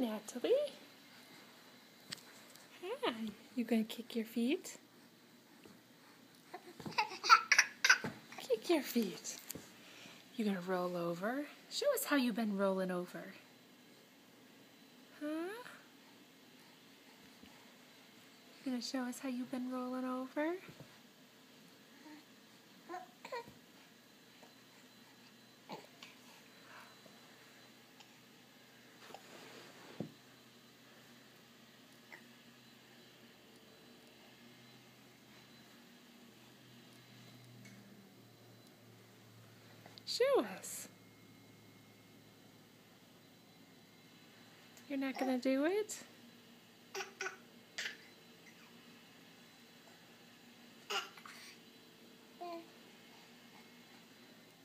Natalie. Hi. You gonna kick your feet? Kick your feet. You gonna roll over? Show us how you've been rolling over. Huh? You gonna show us how you've been rolling over? Show us. You're not gonna do it?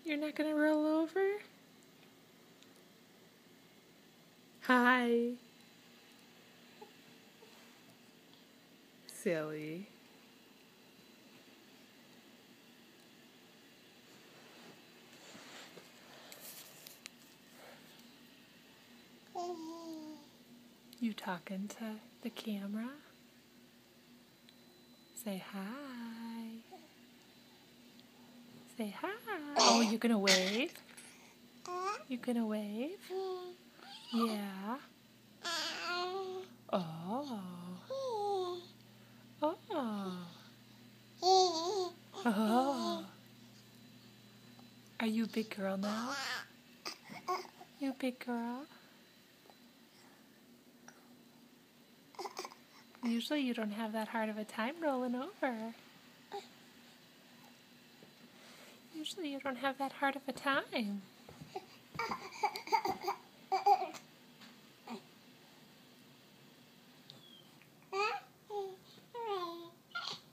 You're not gonna roll over? Hi. Silly. You talking to the camera? Say hi. Say hi. Oh, you gonna wave? You gonna wave? Yeah. Oh. Oh. Oh. Are you a big girl now? You a big girl? Usually you don't have that hard of a time rolling over. Usually you don't have that hard of a time.